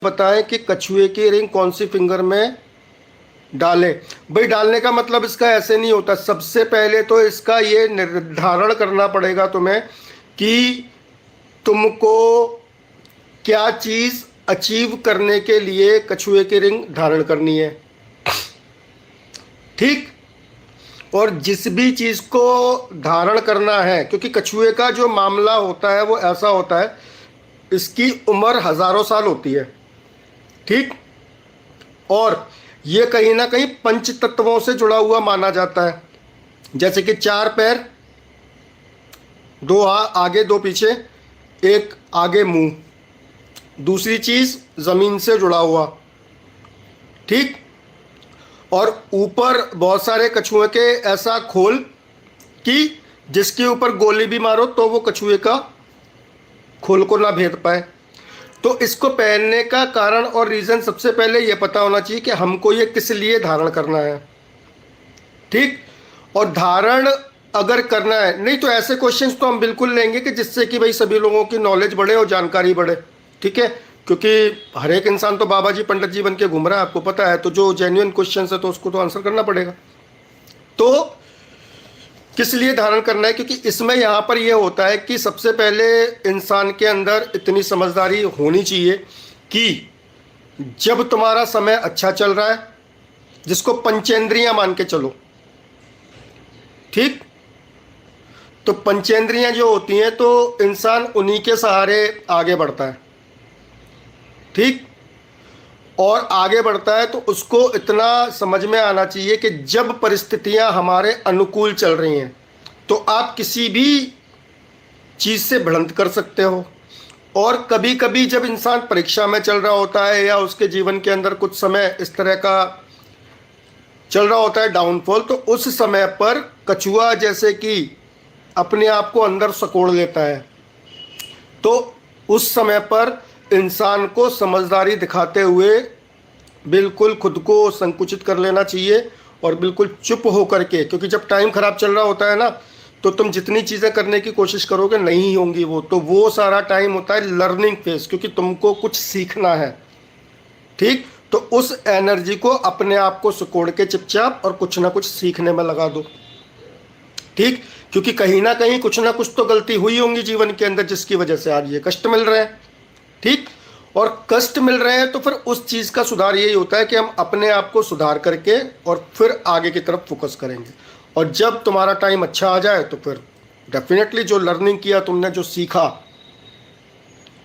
बताएं कि कछुए की रिंग कौन सी फिंगर में डालें। भाई डालने का मतलब इसका ऐसे नहीं होता। सबसे पहले तो इसका ये निर्धारण करना पड़ेगा तुम्हें कि तुमको क्या चीज़ अचीव करने के लिए कछुए की रिंग धारण करनी है। ठीक। और जिस भी चीज़ को धारण करना है, क्योंकि कछुए का जो मामला होता है वो ऐसा होता है, इसकी उम्र हजारों साल होती है। ठीक। और ये कहीं ना कहीं पंच तत्वों से जुड़ा हुआ माना जाता है, जैसे कि चार पैर, दो आगे दो पीछे, एक आगे मुंह, दूसरी चीज जमीन से जुड़ा हुआ। ठीक। और ऊपर बहुत सारे कछुए के ऐसा खोल कि जिसके ऊपर गोली भी मारो तो वो कछुए का खोल को ना भेद पाए। तो इसको पहनने का कारण और रीज़न सबसे पहले ये पता होना चाहिए कि हमको ये किस लिए धारण करना है। ठीक। और धारण अगर करना है, नहीं तो ऐसे क्वेश्चंस तो हम बिल्कुल लेंगे कि जिससे कि भाई सभी लोगों की नॉलेज बढ़े और जानकारी बढ़े। ठीक है। क्योंकि हर एक इंसान तो बाबा जी पंडित जी बन के घूम रहा है, आपको पता है। तो जो जेन्युइन क्वेश्चन है तो उसको तो आंसर करना पड़ेगा। तो किस लिए धारण करना है, क्योंकि इसमें यहाँ पर यह होता है कि सबसे पहले इंसान के अंदर इतनी समझदारी होनी चाहिए कि जब तुम्हारा समय अच्छा चल रहा है, जिसको पंचेंद्रियां मान के चलो। ठीक। तो पंचेंद्रियां जो होती हैं तो इंसान उन्हीं के सहारे आगे बढ़ता है। ठीक। और आगे बढ़ता है तो उसको इतना समझ में आना चाहिए कि जब परिस्थितियां हमारे अनुकूल चल रही हैं तो आप किसी भी चीज़ से भिड़ंत कर सकते हो। और कभी कभी जब इंसान परीक्षा में चल रहा होता है या उसके जीवन के अंदर कुछ समय इस तरह का चल रहा होता है डाउनफॉल, तो उस समय पर कछुआ जैसे कि अपने आप को अंदर सकोड़ लेता है। तो उस समय पर इंसान को समझदारी दिखाते हुए बिल्कुल खुद को संकुचित कर लेना चाहिए और बिल्कुल चुप होकर के, क्योंकि जब टाइम खराब चल रहा होता है ना, तो तुम जितनी चीज़ें करने की कोशिश करोगे नहीं होंगी वो। तो वो सारा टाइम होता है लर्निंग फेज, क्योंकि तुमको कुछ सीखना है। ठीक। तो उस एनर्जी को अपने आप को सिकोड़ के चुपचाप और कुछ ना कुछ सीखने में लगा दो। ठीक। क्योंकि कहीं ना कहीं कुछ ना कुछ तो गलती हुई होंगी जीवन के अंदर जिसकी वजह से आज ये कष्ट मिल रहे हैं। ठीक। और कष्ट मिल रहे हैं तो फिर उस चीज़ का सुधार यही होता है कि हम अपने आप को सुधार करके और फिर आगे की तरफ फोकस करेंगे। और जब तुम्हारा टाइम अच्छा आ जाए तो फिर डेफिनेटली जो लर्निंग किया तुमने, जो सीखा,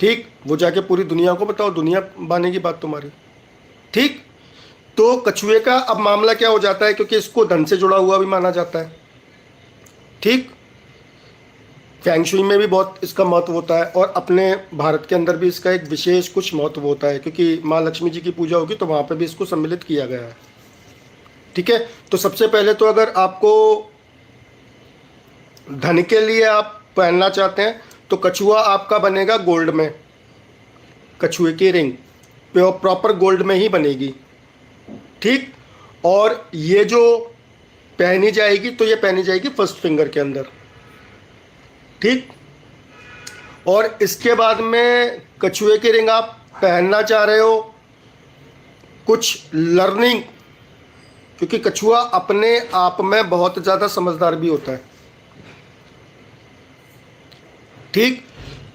ठीक, वो जाके पूरी दुनिया को बताओ, दुनिया मानेगी बात तुम्हारी। ठीक। तो कछुए का अब मामला क्या हो जाता है, क्योंकि इसको धन से जुड़ा हुआ भी माना जाता है। ठीक। फैंगशुई में भी बहुत इसका महत्व होता है और अपने भारत के अंदर भी इसका एक विशेष कुछ महत्व होता है, क्योंकि माँ लक्ष्मी जी की पूजा होगी तो वहाँ पे भी इसको सम्मिलित किया गया है। ठीक है। तो सबसे पहले तो अगर आपको धन के लिए आप पहनना चाहते हैं तो कछुआ आपका बनेगा गोल्ड में। कछुए की रिंग प्रॉपर गोल्ड में ही बनेगी। ठीक। और ये जो पहनी जाएगी तो ये पहनी जाएगी फर्स्ट फिंगर के अंदर। ठीक। और इसके बाद में कछुए की रिंग आप पहनना चाह रहे हो कुछ लर्निंग, क्योंकि कछुआ अपने आप में बहुत ज़्यादा समझदार भी होता है। ठीक।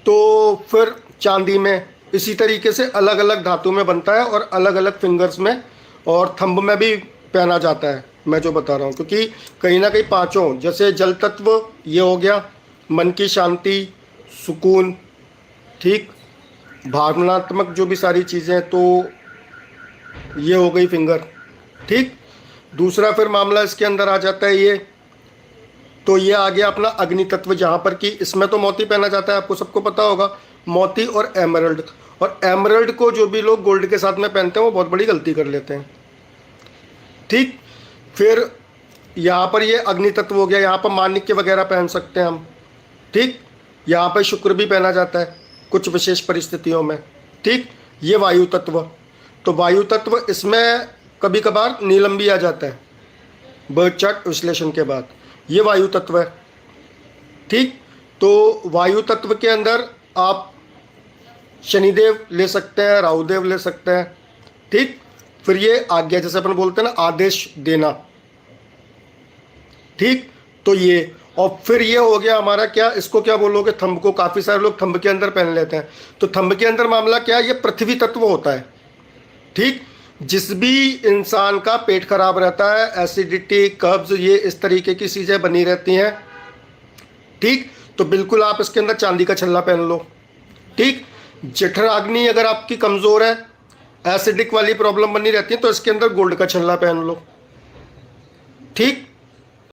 तो फिर चांदी में इसी तरीके से अलग अलग धातु में बनता है और अलग अलग फिंगर्स में और थंब में भी पहना जाता है, मैं जो बता रहा हूँ। क्योंकि कहीं ना कहीं पांचों, जैसे जल तत्व ये हो गया, मन की शांति, सुकून, ठीक, भावनात्मक जो भी सारी चीज़ें, तो ये हो गई फिंगर। ठीक। दूसरा फिर मामला इसके अंदर आ जाता है ये, तो ये आ गया अपना अग्नि तत्व, जहाँ पर कि इसमें तो मोती पहना जाता है, आपको सबको पता होगा, मोती और एमरल्ड। और एमरल्ड को जो भी लोग गोल्ड के साथ में पहनते हैं वो बहुत बड़ी गलती कर लेते हैं। ठीक। फिर यहाँ पर ये अग्नि तत्व हो गया, यहाँ पर माणिक्य वगैरह पहन सकते हैं हम। ठीक। यहाँ पर शुक्र भी पहना जाता है कुछ विशेष परिस्थितियों में। ठीक। ये वायु तत्व, तो वायु तत्व इसमें कभी कभार नीलम भी आ जाता है बर्थ चार्ट विश्लेषण के बाद, ये वायु तत्व है। ठीक। तो वायु तत्व के अंदर आप शनिदेव ले सकते हैं, राहुदेव ले सकते हैं। ठीक, फिर ये आज्ञा, जैसे अपन बोलते हैं ना, आदेश देना। ठीक, तो ये, और फिर ये हो गया हमारा क्या, इसको क्या बोलोगे, थंब को। काफी सारे लोग थंब के अंदर पहन लेते हैं। तो थंब के अंदर मामला क्या है, ये पृथ्वी तत्व होता है। ठीक, जिस भी इंसान का पेट खराब रहता है, एसिडिटी, कब्ज, ये इस तरीके की चीजें बनी रहती हैं। ठीक, तो बिल्कुल आप इसके अंदर चांदी का छल्ला पहन लो। ठीक, जठराग्नि अगर आपकी कमजोर है, एसिडिक वाली प्रॉब्लम बनी रहती है, तो इसके अंदर गोल्ड का छल्ला पहन लो। ठीक,